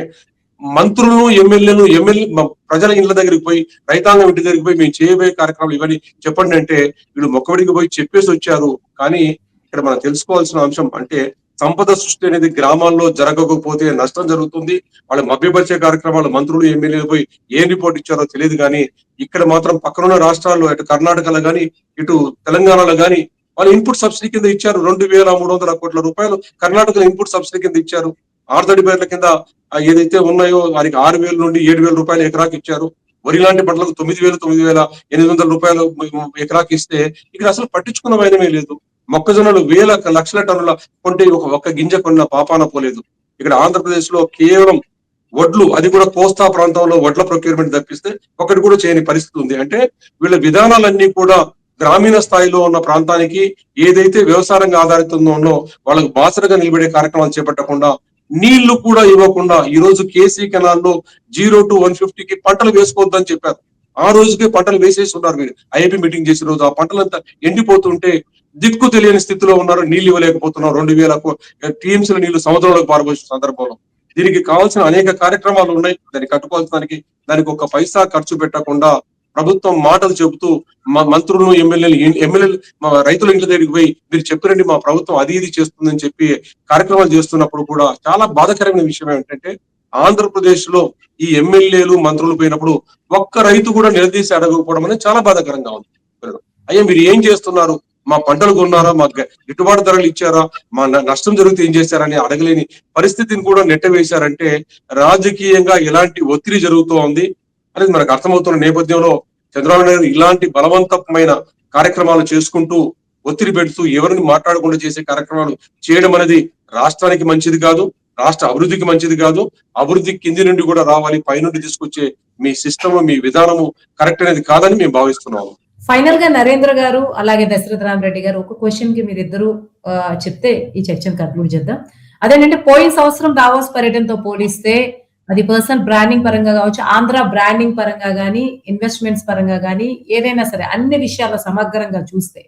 మంత్రులను, ఎమ్మెల్యే ప్రజల ఇళ్ల దగ్గరికి పోయి, రైతాంగం ఇంటి దగ్గరికి పోయి మేము చేయబోయే కార్యక్రమాలు ఇవన్నీ చెప్పండి అంటే వీళ్ళు మొక్కబడికి పోయి చెప్పేసి వచ్చారు. కానీ ఇక్కడ మనం తెలుసుకోవాల్సిన అంశం అంటే సంపద సృష్టి అనేది గ్రామాల్లో జరగకపోతే నష్టం జరుగుతుంది. వాళ్ళు మభ్యపరిచే కార్యక్రమాలు మంత్రులు, ఎమ్మెల్యేలు పోయి ఏం రిపోర్ట్ ఇచ్చారో తెలియదు. కానీ ఇక్కడ మాత్రం పక్కనున్న రాష్ట్రాల్లో అటు కర్ణాటకలో గాని, ఇటు తెలంగాణలో గాని వాళ్ళు ఇన్పుట్ సబ్సిడీ కింద ఇచ్చారు. 2,300 కోట్ల రూపాయలు కర్ణాటకలో ఇన్పుట్ సబ్సిడీ కింద ఇచ్చారు. ఆరుతడి పైర్ల కింద ఏదైతే ఉన్నాయో వారికి 6,000 నుండి 7,000 రూపాయలు ఎకరాకి ఇచ్చారు. వరి లాంటి పంటలకు 9,800 రూపాయలు ఎకరాకి ఇస్తే ఇక్కడ అసలు పట్టించుకున్న వైనమే లేదు. మొక్కజొన్నలు లక్షల టన్నుల కొంటే ఒక్క గింజ కొన్న పాపాన పోలేదు. ఇక్కడ ఆంధ్రప్రదేశ్ లో కేవలం వడ్లు, అది కూడా కోస్తా ప్రాంతంలో వడ్ల ప్రొక్యూర్మెంట్ తప్పిస్తే ఒకటి కూడా చేయని పరిస్థితి ఉంది. అంటే వీళ్ళ విధానాలన్నీ కూడా గ్రామీణ స్థాయిలో ఉన్న ప్రాంతానికి ఏదైతే వ్యవసాయంగా ఆధారితంగా వాళ్ళకు బాసరగా నిలబడే కార్యక్రమాలు చేపట్టకుండా, నీళ్లు కూడా ఇవ్వకుండా ఈ రోజు కేసీ కెనాల్లో 0 to 150కి పంటలు వేసుకోవద్దని చెప్పారు. ఆ రోజుకే పంటలు వేసేసి ఉన్నారు. మీరు ఐఐపీ మీటింగ్ చేసిన రోజు ఆ పంటలంతా ఎండిపోతుంటే దిక్కు తెలియని స్థితిలో ఉన్నారు, నీళ్లు ఇవ్వలేకపోతున్నారు. 2,000 టీఎంసీల నీళ్లు సముద్రంలోకి పారబోసిన సందర్భంలో దీనికి కావాల్సిన అనేక కార్యక్రమాలు ఉన్నాయి. దాన్ని కట్టుకోవాల్సిన దానికి ఒక పైసా ఖర్చు పెట్టకుండా ప్రభుత్వం మాటలు చెబుతూ మంత్రులు, ఎమ్మెల్యేలు రైతుల ఇంటి దగ్గరికి పోయి మీరు చెప్పినండి మా ప్రభుత్వం అది ఇది చేస్తుందని చెప్పి కార్యక్రమాలు చేస్తున్నప్పుడు కూడా చాలా బాధాకరమైన విషయం ఏమిటంటే ఆంధ్రప్రదేశ్ లో ఈ ఎమ్మెల్యేలు, మంత్రులు పోయినప్పుడు ఒక్క రైతు కూడా నిలదీసి అడగకపోవడం అనేది చాలా బాధాకరంగా ఉంది. అయ్యా మీరు ఏం చేస్తున్నారు, మా పంటలు కొన్నారా, మా గిట్టుబాటు ధరలు ఇచ్చారా, మా నష్టం జరిగితే ఏం చేశారని అడగలేని పరిస్థితిని కూడా నెట్టవేశారంటే రాజకీయంగా ఎలాంటి ఒత్తిడి జరుగుతూ ఉంది అనేది మనకు అర్థమవుతున్న నేపథ్యంలో చంద్రబాబు నాయుడు ఇలాంటి బలవంతమైన కార్యక్రమాలు చేసుకుంటూ ఒత్తిడి పెడుతూ ఎవరిని మాట్లాడకుండా చేసే కార్యక్రమాలు చేయడం అనేది రాష్ట్రానికి మంచిది కాదు, రాష్ట్ర అభివృద్ధికి మంచిది కాదు. అభివృద్ధి కింది నుండి కూడా రావాలి, పైనుండి తీసుకొచ్చే మీ సిస్టమ్, మీ విధానము కరెక్ట్ అనేది కాదని మేము భావిస్తున్నాము. ఫైనల్ గా నరేంద్ర గారు అలాగే దశరథ రామరెడ్డి గారు ఒక క్వశ్చన్ కి మీరిద్దరు చెప్తే ఈ చర్చను కన్క్లూడ్ చేద్దాం. అదేంటంటే పోయిన సంవత్సరం దావోస్ పర్యటనతో పోలిస్తే అది పర్సనల్ బ్రాండింగ్ పరంగా కావచ్చు, ఆంధ్ర బ్రాండింగ్ పరంగా గానీ, ఇన్వెస్ట్మెంట్స్ పరంగా గానీ, ఏదైనా సరే అన్ని విషయాల సమగ్రంగా చూస్తే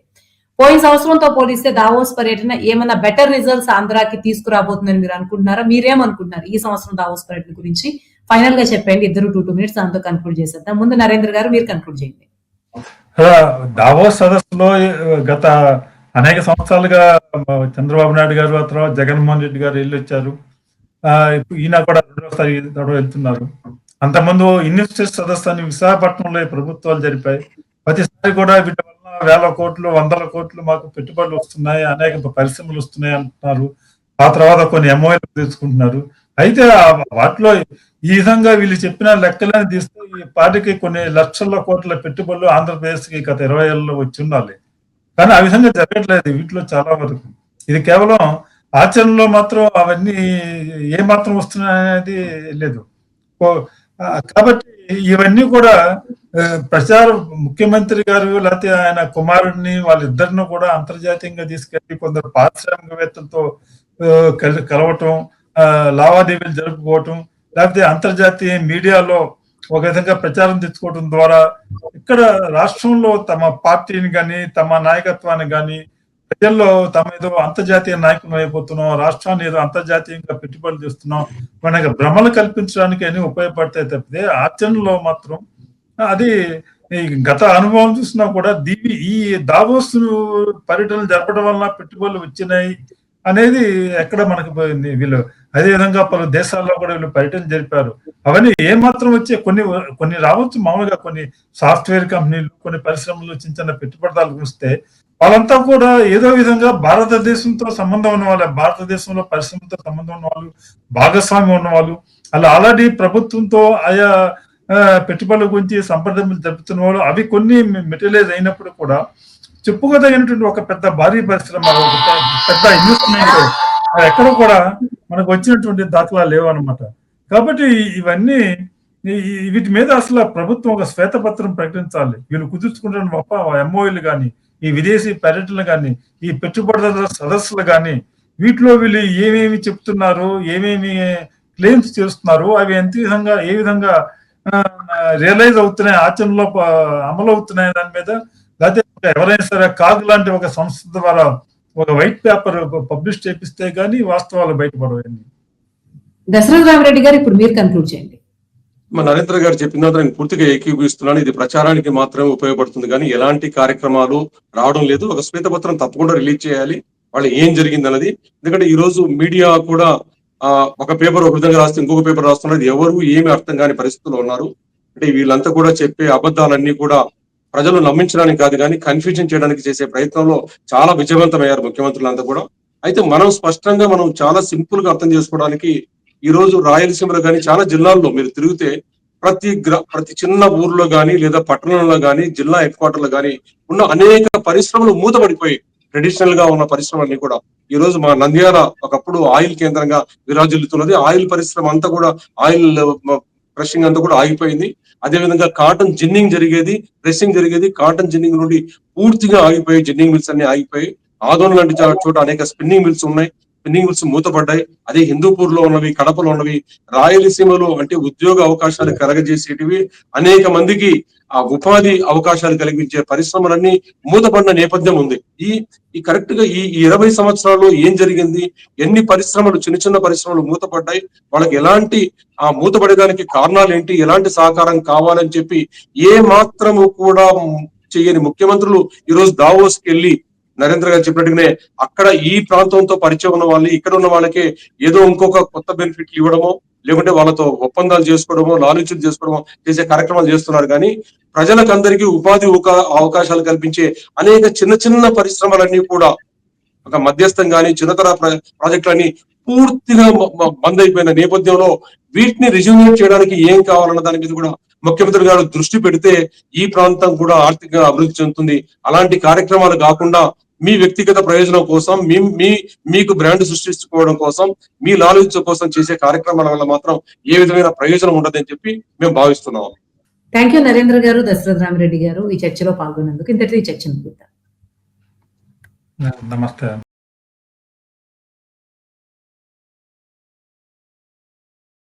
పోయిన సంవత్సరంతో పోలిస్తే దావోస్ పర్యటన ఏమైనా బెటర్ రిజల్ట్స్ ఆంధ్రాకి తీసుకురాబోతుందని మీరు అనుకుంటున్నారా? మీరేమనుకుంటున్నారు ఈ సంవత్సరం దావోస్ పర్యటన గురించి? ఫైనల్ గా చెప్పండి, ఇద్దరు 2 minutes దాంతో కన్క్లూడ్ చేసేద్దాం. ముందు నరేంద్ర గారు మీరు కన్క్లూడ్ చేయండి. దావోస్ సదస్సులో గత అనేక సంవత్సరాలుగా చంద్రబాబు నాయుడు గారు, ఆ తర్వాత జగన్మోహన్ రెడ్డి గారు వెళ్ళొచ్చారు. ఈయన కూడా 2వ సారి వెళ్తున్నారు. అంతకుముందు ఇన్వెస్టర్స్ సదస్సు అని విశాఖపట్నంలో ప్రభుత్వాలు జరిపాయి. ప్రతిసారి కూడా వీటి వల్ల వేల కోట్లు, వందల కోట్లు మాకు పెట్టుబడులు వస్తున్నాయి, అనేక పరిశ్రమలు వస్తున్నాయి అంటున్నారు. ఆ తర్వాత కొన్ని ఎంఓఏలు తీసుకుంటున్నారు. అయితే వాటిలో ఈ విధంగా వీళ్ళు చెప్పిన లెక్కలను తీస్తే ఈ పార్టీకి కొన్ని లక్షల కోట్ల పెట్టుబడులు ఆంధ్రప్రదేశ్ కి గత 20 ఏళ్ళలో వచ్చి ఉండాలి. కానీ ఆ విధంగా జరగట్లేదు వీటిలో చాలా వరకు. ఇది కేవలం ఆచరణలో మాత్రం అవన్నీ ఏ మాత్రం వస్తున్నాయనేది లేదు. కాబట్టి ఇవన్నీ కూడా ముఖ్యమంత్రి గారు లేకపోతే ఆయన కుమారుడిని వాళ్ళిద్దరిని కూడా అంతర్జాతీయంగా తీసుకెళ్లి కొందరు పారిశ్రామికవేత్తలతో కలవటం, లావాదేవీలు జరుపుకోవటం, లేకపోతే అంతర్జాతీయ మీడియాలో ఒక విధంగా ప్రచారం తెచ్చుకోవడం ద్వారా ఇక్కడ రాష్ట్రంలో తమ పార్టీని కానీ తమ నాయకత్వాన్ని కానీ ప్రజల్లో తమ ఏదో అంతర్జాతీయ నాయకులు అయిపోతున్నాం, రాష్ట్రాన్ని ఏదో అంతర్జాతీయంగా పెట్టుబడులు చేస్తున్నాం, మనకి భ్రమలు కల్పించడానికి అన్ని ఉపయోగపడతాయి తప్పితే ఆచరణలో మాత్రం అది ఈ గత అనుభవం చూసినా కూడా ఈ దావోస్ పర్యటనలు జరపడం వలన పెట్టుబడులు వచ్చినాయి అనేది ఎక్కడ మనకు పోయింది. వీళ్ళు అదే విధంగా పలు దేశాల్లో కూడా వీళ్ళు పర్యటన జరిపారు. అవన్నీ ఏమాత్రం వచ్చే కొన్ని రావచ్చు, మామూలుగా కొన్ని సాఫ్ట్వేర్ కంపెనీలు, కొన్ని పరిశ్రమలు చిన్న చిన్న పెట్టుబడిదారులు చూస్తే వాళ్ళంతా కూడా ఏదో విధంగా భారతదేశంతో సంబంధం ఉన్న వాళ్ళే, భారతదేశంలో పరిశ్రమతో సంబంధం ఉన్న వాళ్ళు, భాగస్వామ్యం ఉన్న వాళ్ళు, అలా ఆల్రెడీ ప్రభుత్వంతో ఆయా పెట్టుబడుల గురించి సంప్రదింపులు జరుపుతున్న వాళ్ళు, అవి కొన్ని మెటీరియలైజ్ అయినప్పుడు కూడా చెప్పుకోదగినటువంటి ఒక పెద్ద భారీ పరిశ్రమ, ఒక పెద్ద ఇన్వెస్ట్మెంట్ ఎక్కడ కూడా మనకు వచ్చినటువంటి దాఖలాలు లేవు అనమాట. కాబట్టి ఇవన్నీ వీటి మీద అసలు ప్రభుత్వం ఒక శ్వేతపత్రం ప్రకటించాలి. వీళ్ళు కుదుర్చుకుంటున్న ఎంఓయూలు కానీ, ఈ విదేశీ పర్యటనలు కానీ, ఈ పెట్టుబడిదారుల సదస్సులు కానీ, వీటిలో వీళ్ళు ఏమేమి చెప్తున్నారు, ఏమేమి క్లెయిమ్స్ చేస్తున్నారు, అవి ఏ విధంగా రియలైజ్ అవుతున్నాయి, ఆచరణలో అమలు అవుతున్నాయి దాని మీద, లేకపోతే ఎవరైనా సరే కాగ్ లాంటి ఒక సంస్థ ద్వారా ఒక వైట్ పేపర్ పబ్లిష్ చేపిస్తే గానీ వాస్తవాలు బయటపడవండి. దశరథ రామరెడ్డి గారు, ఇప్పుడు మీరు కన్క్లూడ్ చేయండి. మా నరేంద్ర గారు చెప్పిన తర్వాత నేను పూర్తిగా ఏకీభవిస్తున్నాను. ఇది ప్రచారానికి మాత్రమే ఉపయోగపడుతుంది కానీ ఎలాంటి కార్యక్రమాలు రావడం లేదు. ఒక శ్వేతపత్రం తప్పకుండా రిలీజ్ చేయాలి వాళ్ళు ఏం జరిగింది అన్నది. ఎందుకంటే ఈ రోజు మీడియా కూడా ఒక పేపర్ ఒక విధంగా రాస్తే ఇంకొక పేపర్ రాస్తున్నది, ఎవరు ఏమి అర్థం కాని పరిస్థితుల్లో ఉన్నారు. అంటే వీళ్ళంతా కూడా చెప్పే అబద్ధాలన్నీ కూడా ప్రజలు నమ్మించడానికి కాదు కానీ కన్ఫ్యూజన్ చేయడానికి చేసే ప్రయత్నంలో చాలా విజయవంతమయ్యారు ముఖ్యమంత్రులంతా కూడా. అయితే మనం స్పష్టంగా మనం చాలా సింపుల్ గా అర్థం చేసుకోవడానికి ఈ రోజు రాయలసీమలో కానీ చాలా జిల్లాల్లో మీరు తిరిగితే ప్రతి చిన్న ఊర్లో కానీ లేదా పట్టణంలో కానీ జిల్లా హెడ్ క్వార్టర్ లో కానీ ఉన్న అనేక పరిశ్రమలు మూతపడిపోయి ట్రెడిషనల్ గా ఉన్న పరిశ్రమలన్నీ కూడా ఈ రోజు మా నంద్యాల ఒకప్పుడు ఆయిల్ కేంద్రంగా విరాజిల్లుతున్నది. ఆయిల్ పరిశ్రమ అంతా కూడా ఆయిల్ క్రషింగ్ అంతా కూడా ఆగిపోయింది. అదేవిధంగా కాటన్ జిన్నింగ్ జరిగేది, ప్రెస్సింగ్ జరిగేది, కాటన్ జిన్నింగ్ నుండి పూర్తిగా ఆగిపోయి జిన్నింగ్ మిల్స్ అన్ని ఆగిపోయి ఆదోన్ లాంటి చోట అనేక స్పిన్నింగ్ మిల్స్ ఉన్నాయి, స్పిన్నింగ్ మిల్స్ మూతపడ్డాయి. అదే హిందూపూర్ లో ఉన్నవి, కడపలో ఉన్నవి, రాయలసీమలో అంటే ఉద్యోగ అవకాశాలు కలగజేసేటివి, అనేక మందికి ఆ ఉపాధి అవకాశాలు కలిగించే పరిశ్రమలన్నీ మూతపడిన నేపథ్యం ఉంది. ఈ కరెక్ట్ గా ఈ 20 సంవత్సరాల్లో ఏం జరిగింది, ఎన్ని పరిశ్రమలు చిన్న చిన్న పరిశ్రమలు మూతపడ్డాయి, వాళ్ళకి ఎలాంటి ఆ మూతపడేదానికి కారణాలు ఏంటి, ఎలాంటి సహకారం కావాలని చెప్పి ఏ మాత్రము కూడా చెయ్యని ముఖ్యమంత్రులు ఈ రోజు దావోస్కి వెళ్ళి నరేంద్ర గారు చెప్పినట్టుగానే అక్కడ ఈ ప్రాంతంతో పరిచయం ఉన్న వాళ్ళు ఇక్కడ ఉన్న వాళ్ళకే ఏదో ఇంకొక కొత్త బెనిఫిట్లు ఇవ్వడమో లేకుంటే వాళ్ళతో ఒప్పందాలు చేసుకోవడమో లాలూచీలు చేసుకోవడమో చేసే కార్యక్రమాలు చేస్తున్నారు. కానీ ప్రజలకు అందరికీ ఉపాధి అవకాశాలు కల్పించే అనేక చిన్న చిన్న పరిశ్రమలన్నీ కూడా ఒక మధ్యస్థం కానీ చిన్నతర ప్రాజెక్టులన్నీ పూర్తిగా బంద్ అయిపోయిన నేపథ్యంలో వీటిని రిజ్యూమినేట్ చేయడానికి ఏం కావాలన్న దాని మీద కూడా ముఖ్యమంత్రి గారు దృష్టి పెడితే ఈ ప్రాంతం కూడా ఆర్థికంగా అభివృద్ధి చెందుతుంది. అలాంటి కార్యక్రమాలు కాకుండా మీ వ్యక్తిగత ప్రయోజనం కోసం మీకు బ్రాండ్ సృష్టించుకోవడం కోసం మీ లాలూచ కోసం చేసే కార్యక్రమాల వల్ల మాత్రం ఏ విధమైన ప్రయోజనం ఉండదని చెప్పి మేము భావిస్తున్నాం. థ్యాంక్ యూ నరేంద్ర గారు, దశరథ రామరెడ్డి గారు ఈ చర్చలో పాల్గొన్నందుకు. ఇంతటి చర్చను నమస్తే.